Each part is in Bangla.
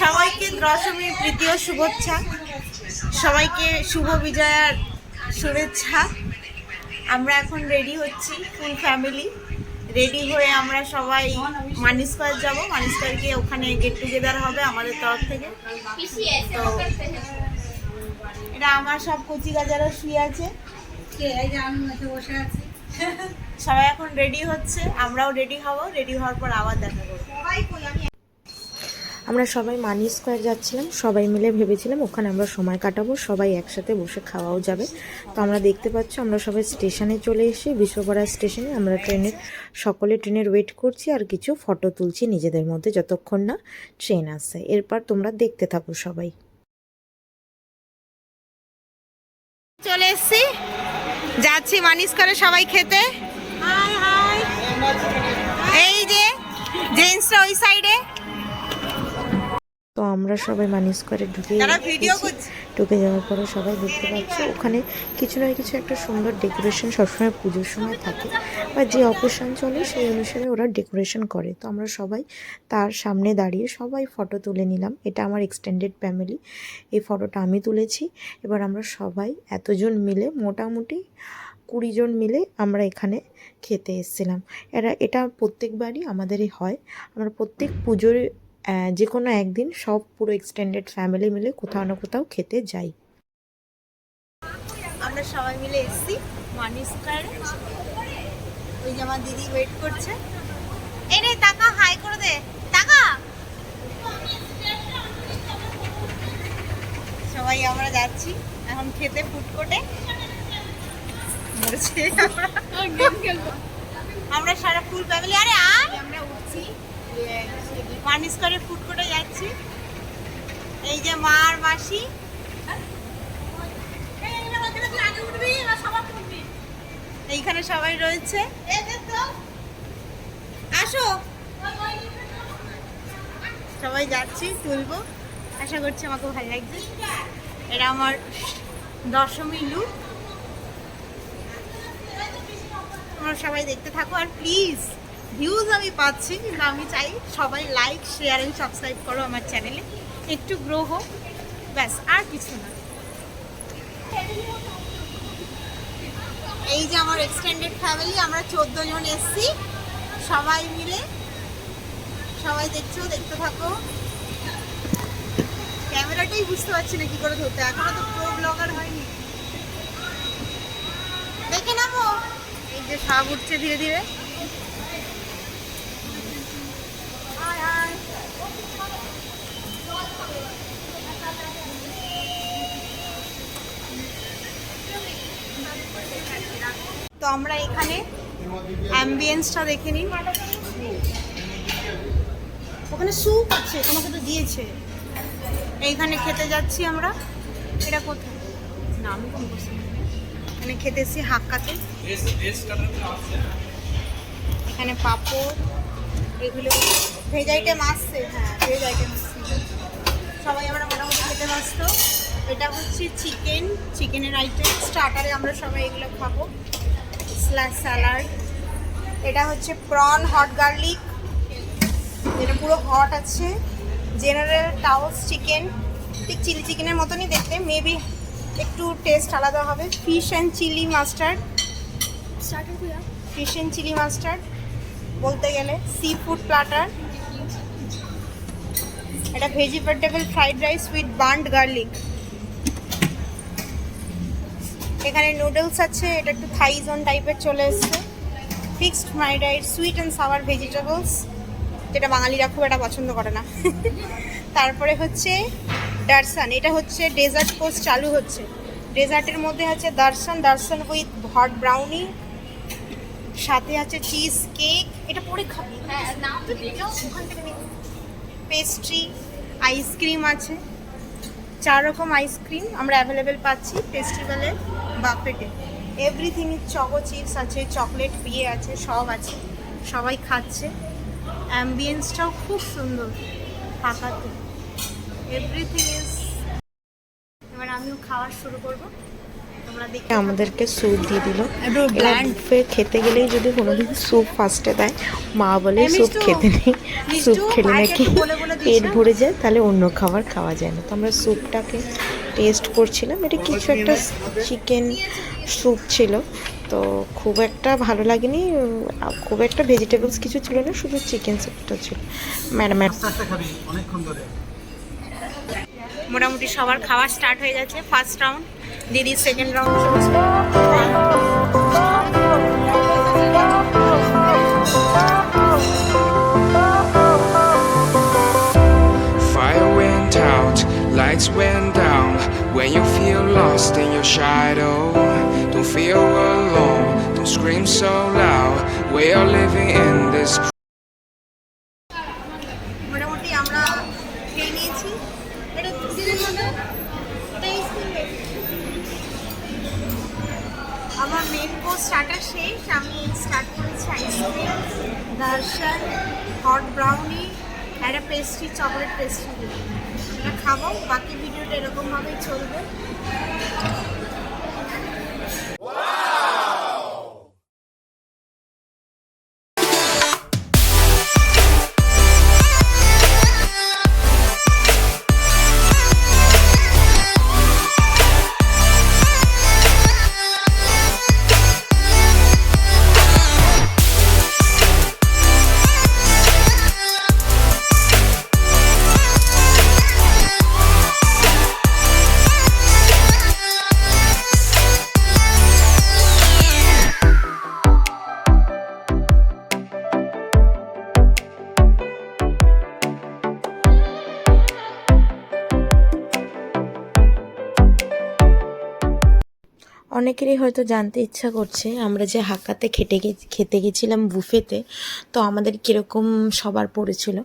সবাইকে দশমীর প্রীতি ও শুভেচ্ছা। সবাইকে শুভ বিজয়ার শুভেচ্ছা। আমরা এখন রেডি হচ্ছি, ফুল ফ্যামিলি রেডি হয়ে আমরা সবাই মানি স্কোয়ার যাবো। মানি স্কোয়ার গিয়ে ওখানে গেট টুগেদার হবে আমাদের তরফ থেকে। তো এটা আমার সব কচি গাজারা শুয়ে আছে, বসে আছি। সবাই এখন রেডি হচ্ছে, আমরাও রেডি হব। রেডি হওয়ার পর আবার দেখা করবো। আমরা সবাই মানি স্কোয়ার যাচ্ছিলাম, সবাই মিলে ভেবেছিলাম ওখানে আমরা সময় কাটাবো, সবাই একসাথে বসে খাওয়াও যাবে। তো আমরা দেখতে পাচ্ছি আমরা সবাই স্টেশনে চলে এসেছি, বিশ্বপাড়া স্টেশনে। আমরা সকলে ট্রেনের ওয়েট করছি আর কিছু ফটো তুলছি নিজেদের মধ্যে যতক্ষণ না ট্রেন আসে। এরপর তোমরা দেখতে থাকো সবাই। চলে এসছি, যাচ্ছি মানি স্কোয়ারে সবাই খেতে। এই যে জেন্টসরা ওই সাইডে। তো আমরা সবাই মানি স্কোয়ারে ঢুকে যাওয়ার পরে সবাই দেখতে পাচ্ছি ওখানে কিছু না কিছু একটা সুন্দর ডেকোরেশন সবসময় পুজোর সময় থাকে, বা যে অকেশন চলে সেই অনুসারে ওরা ডেকোরেশন করে। তো আমরা সবাই তার সামনে দাঁড়িয়ে সবাই ফটো তুলে নিলাম। এটা আমার এক্সটেন্ডেড ফ্যামিলি, এই ফটোটা আমি তুলেছি। এবার আমরা সবাই এতজন মিলে মোটামুটি 20 জন মিলে আমরা এখানে খেতে এসেছিলাম। এটা প্রত্যেকবারই আমাদেরই হয়। আমরা প্রত্যেক পুজোর যে কোনো একদিন সব পুরো এক্সটেন্ডেড ফ্যামিলি মিলে কোথাও না কোথাও খেতে যাই। আমরা সবাই মিলে এসেছি মানি স্কোয়ারে। ওই যে আমার দিদি ওয়েট করছে। এই রে টাকা হাই করে দে, টাকা। সবাই আমরা যাচ্ছি এখন খেতে ফুড কোর্টে। আমরা সারা ফুল ফ্যামিলি আরে আমরা উঠছি মানি স্কোয়ারে ফুড কোর্টে যাচ্ছি। এই যে মা আর মাসি, এইখানে সবাই রয়েছে। আসো সবাই যাচ্ছি, তুলবো। আশা করছি আমাকে ভালো লাগছে। এটা আমার দশমী লুক। তোমরা সবাই দেখতে থাকো। আর প্লিজ ভিউজ আমি পাচ্ছি, কিন্তু আমি চাই সবাই লাইক শেয়ার এন্ড সাবস্ক্রাইব করো আমার চ্যানেলে, একটু গ্রো হোক, ব্যাস আর কিছু না। এই যে আমার এক্সটেন্ডেড ফ্যামিলি, আমরা 14 জন এসছি সবাই মিলে। সবাই দেখছো, দেখতে থাকো। ক্যামেরাটাই বুঝতে পারছি না কি করে ধরতে, এখনো তো প্রো ব্লগার হয়নি। দেখে নামো। এই যে সব উঠছে ধীরে ধীরে। তো আমরা এখানে অ্যাম্বিয়েন্সটা দেখে নিই। ওখানে স্যুপ আছে, তোমাকে তো দিয়েছে। এইখানে খেতে যাচ্ছি আমরা। এটা কোথায় না আমি কোন করছি, এখানে খেতে এসেছি হাক্কাতে। এখানে পাঁপড়, এগুলো ভেজ আইটেম আসছে। হ্যাঁ ভেজ আইটেম আসছে, সবাই আমরা মোটামুটি খেতে ব্যস্ত। এটা হচ্ছে চিকেনের আইটেম। স্টার্টারে আমরা সবাই এগুলো খাবো, স্ল্যাশ স্যালাড। এটা হচ্ছে প্রন হট গার্লিক, এটা পুরো হট আছে। জেনারেল টাওস চিকেন, ঠিক চিলি চিকেনের মতনই দেখতে, মেবি একটু টেস্ট আলাদা হবে। Fish and chilli mustard, fish and chilli mustard বলতে গেলে। সি ফুড প্ল্যাটার, এটা vegetable fried rice with burnt garlic. এখানে নুডলস আছে, এটা একটু থাইজন টাইপের চলে এসছে। Fixed fried rice sweet and sour vegetables, যেটা বাঙালিরা খুব একটা পছন্দ করে না। তারপরে হচ্ছে দারসান, এটা হচ্ছে ডেজার্ট কোর্স চালু হচ্ছে। ডেজার্টের মধ্যে আছে দারসান উইথ হট ব্রাউনি, সাথে আছে চিজ কেক। এটা পরে খাবি, পেস্ট্রি, আইসক্রিম আছে। 4 রকম আইসক্রিম আমরা অ্যাভেলেবেল পাচ্ছি ফেস্টিভ্যালের বাফেটে। এভরিথিং ইজ চকো চিপস আছে, চকলেট বিয়ে আছে, সব আছে। সবাই খাচ্ছে। অ্যাম্বিয়েন্সটাও খুব সুন্দর ফাঁকাতে, এভরিথিং ইজ। এবার আমিও খাওয়া শুরু করব। তোমরা দেখে আমাদেরকে স্যুপ দিয়ে দিল। একটু bland। বুফে খেতে গেলেই যদি কোনোদিন স্যুপ ফার্স্টে দেয়, মা বলে হ্যাঁ, স্যুপ মিষ্টু, খেতে নেই, মিষ্টু, স্যুপ খেলে ভাইকে নাকি একটু বলে বলে দিস পেট না। ভরে যায়, তাহলে অন্য খাবার খাওয়া যায় না। তো আমরা স্যুপটাকে টেস্ট করছিলাম। এটা কিছু একটা চিকেন স্যুপ ছিল, তো খুব একটা ভালো লাগেনি। খুব একটা ভেজিটেবলস কিছু ছিল না, শুধু চিকেন স্যুপটা ছিল। ম্যাডাম মোটামুটি সবার খাওয়া স্টার্ট হয়ে যাচ্ছে। ফার্স্ট রাউন্ড, দিদি সেকেন্ড রাউন্ড চলছে। Fire went out, lights went down. When you feel lost in your shadow, don't feel alone, don't scream so loud. We are living in this. মোটামুটি আমরা খেয়ে নিয়েছি। এটা দিদির মধ্যে আমার মেন কোর্স স্টার্টার শেষ। আমি স্টার্ট করেছি আইসক্রিম, দর্শন, হট ব্রাউনি, একটা পেস্ট্রি, চকলেট পেস্ট্রি দিয়ে এটা খাবো। বাকি ভিডিওটা এরকমভাবেই চলবে। অনেকেরই হয়তো জানতে ইচ্ছা করছে আমরা যে হাক্কাতে খেতে গেছিলাম বুফেতে, তো আমাদের কীরকম সবার পড়েছিল।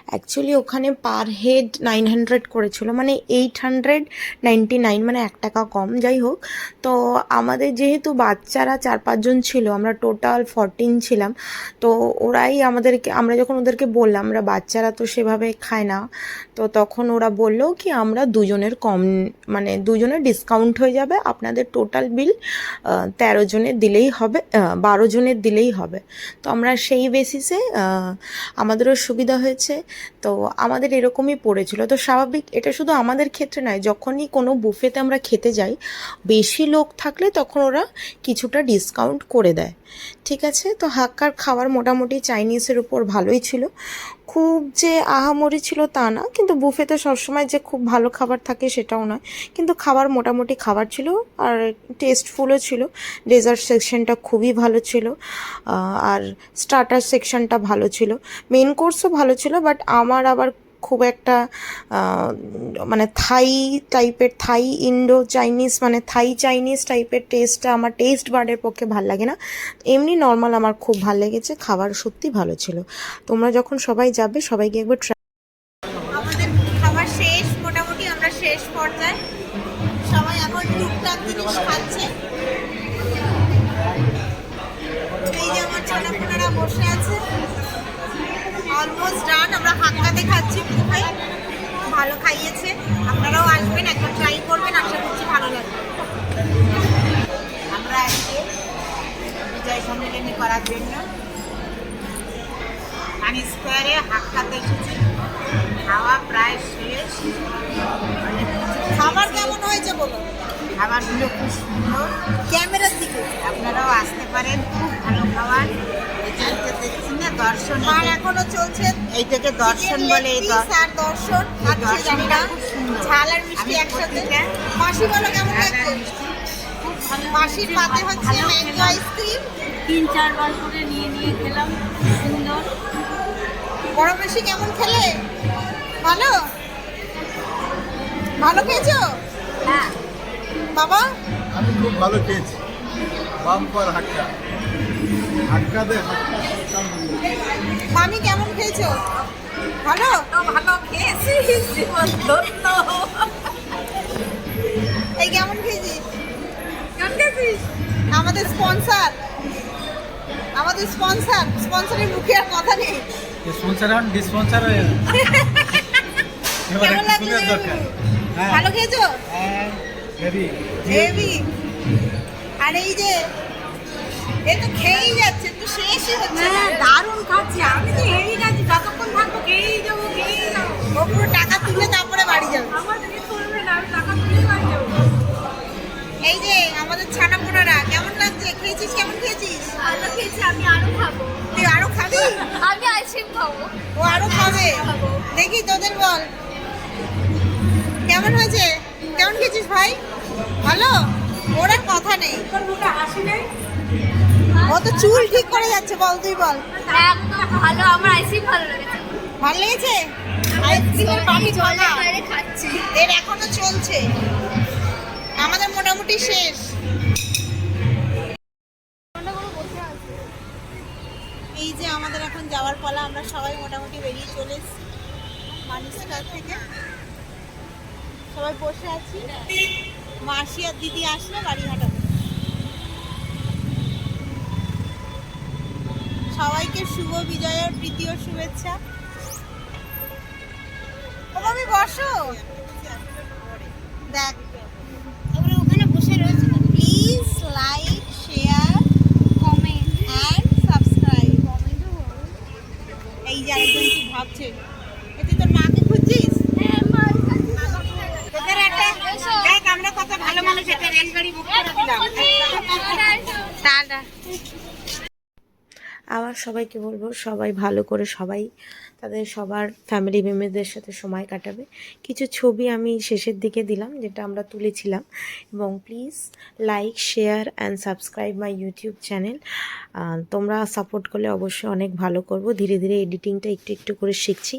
অ্যাকচুয়ালি ওখানে পার হেড 900 করেছিল, মানে 899, মানে 1 টাকা কম। যাই হোক, তো আমাদের যেহেতু বাচ্চারা 4-5 জন ছিল, আমরা টোটাল 14 ছিলাম। তো ওরাই আমাদেরকে, আমরা যখন ওদেরকে বললাম, আমরা বাচ্চারা তো সেভাবে খায় না, তো তখন ওরা বললো কি আমরা দুজনের কম, মানে দুজনের ডিসকাউন্ট হয়ে যাবে, আপনাদের টোটাল বিল 13 জনের দিলেই হবে, 12 জনের দিলেই হবে। তো আমরা সেই বেসিসে আমাদেরও সুবিধা হয়েছে। তো আমাদের এরকমই পড়েছিল। তো স্বাভাবিক, এটা শুধু আমাদের ক্ষেত্রে নয়, যখনই কোনো বুফেতে আমরা খেতে যাই, বেশি লোক থাকলে তখন ওরা কিছুটা ডিসকাউন্ট করে দেয়। ঠিক আছে, তো হাক্কার খাবার মোটামুটি চাইনিজের উপর ভালোই ছিল। খুব যে আহামরি ছিল তা না, কিন্তু বুফেতে সবসময় যে খুব ভালো খাবার থাকে সেটাও নয়, কিন্তু খাবার মোটামুটি খাবার ছিল আর টেস্টফুলও ছিল। ডেজার্ট সেকশনটা খুবই ভালো ছিল, আর স্টার্টার সেকশনটা ভালো ছিল, মেন কোর্সও ভালো ছিল। বাট আমার আবার খুব একটা মানে থাই টাইপের, থাই ইন্ডো চাইনিজ, মানে থাই চাইনিজ টাইপের টেস্টটা আমার টেস্ট বার্ডের পক্ষে ভাল লাগে না। এমনি নর্মাল আমার খুব ভালো লেগেছে, খাবার সত্যি ভালো ছিল। তোমরা যখন সবাই যাবে, সবাইকে একবার আমাদের খাবার শেষ, মোটামুটি আমরা শেষ পর্যায়ে। সবাই এখন টুকটাক জিনিস খাচ্ছে। এই যে আমার ছোটরা বসে আছে, অলমোস্ট ডান। আমরা হাক্কাতে খাচ্ছি বুফে, ভালো খাইয়েছে। আপনারাও আসবেন, একবার ট্রাই করবেন, আশা করছি ভালো লাগবে। আমরা আজকে বিজয় সম্মেলনী করার জন্য কানি স্কোয়ারে হাক্কাতে এসেছি। খাওয়া প্রায় শেষ। খাবার কেমন হয়েছে বলো? খাবারগুলো খুব সুন্দর, ক্যামেরার দিকে আপনারাও আসতে পারেন। খুব ভালো খাবার। এইটা দেখছি না, দর্শন আর এখনো চলছে। এইটাকে দর্শন বলে। এই দর্শন আর দর্শনটা খুব সুন্দর, ঝাল আর মিষ্টি একসাথে। মাসি বলো কেমন লাগছে? খুব ভালো। মাসির পাতে হচ্ছে ম্যাঙ্গো আইসক্রিম, 3-4 বার করে নিয়ে খেলাম, সুন্দর। বড় বেশি কেমন খেলে? ভালো, ভালো খেয়েছো? হ্যাঁ বাবা আমি খুব ভালো খেয়েছি। বাম্পার হাক্কা, হাক্কাতে হাক্কা। মামি কেমন খেয়েছো? ভালো, ভালো খেয়েছি, জীবন ধন্য। এই কেমন খেয়েছিস? কেমন খেয়েছিস? আমাদের স্পন্সর, স্পন্সরের মুখে আর কথা নেই। স্পন্সর হন, ডিসপন্সর হয়ে যাবে। কেমন লাগলো? দরকার। হ্যাঁ। ভালো খেয়েছো? হেভি। হেভি। আর এই যে এ তো খেয়েই যাচ্ছে, তো শেষই হচ্ছে না। হ্যাঁ দারুণ খাচ্ছি, আমি তো হেভি খাচ্ছি, যতক্ষণ থাকবো খেয়েই যাবো খেয়েই যাবো। ও পুরো টাকা তুলে তারপরে বাড়ি যাবে। আমার জিনিস করবে না, আমি টাকা তুলে বাড়ি যাবো। এই যে আমাদের ছানা পোনারা কেমন লাগছে? খেয়েছিস? কেমন খেয়েছিস? ভালো খেয়েছি, আমি আরো খাবো। তুই আরো খাবি? আমি আইসক্রিম খাবো। ও আরো খাবে? দেখি তোদের বল কেমন হয়েছে, কেমন খেয়েছিস ভাই? ভালো? ওর আর কথা নেই, তোর মুখে হাসি নেই? ও তো চুল ঠিক করে যাচ্ছে। বল তুই বল, একদম ভালো, আমার আইসক্রিম ভালো লেগেছে। ভালো লেগেছে? আইসক্রিমের পাটি জলের খাওয়া বাইরে খাচ্ছি। এর এখনো চলছে, আমাদের মোটামুটি শেষ। এই যে আমাদের এখন যাওয়ার পালা, আমরা সবাই মোটামুটি বেরিয়ে চলে এসেছি মানুষের কাছ থেকে। সবাই বসে আছি, মাসি আর দিদি আসলে বাড়ি হাঁটাবে। সবাইকে শুভ বিজয়ের প্রীতি ও শুভেচ্ছা। ও আমি বসো, দেখ ওখানে বসে রয়েছে। Please like, share, comment and subscribe. এই যে আরেকজন কি ভাবছে, এতে তোর মাকে খুঁজছিস? তোদের একটা দেখ, আমরা কত ভালো মানুষ, একটা রেলগাড়ি বুক করে দিলাম। টাটা। আবার সবাইকে বলবো সবাই ভালো করে সবাই তাদের সবার ফ্যামিলি মেম্বারদের সাথে সময় কাটাবে। কিছু ছবি আমি শেষের দিকে দিলাম যেটা আমরা তুলেছিলাম। এবং please like, share and subscribe my YouTube channel. তোমরা সাপোর্ট করলে অবশ্যই অনেক ভালো করব। ধীরে ধীরে এডিটিংটা একটু একটু করে শিখছি,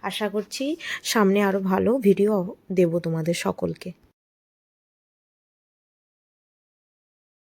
আশা করছি সামনে আরও ভালো ভিডিও দেব তোমাদের সকলকে।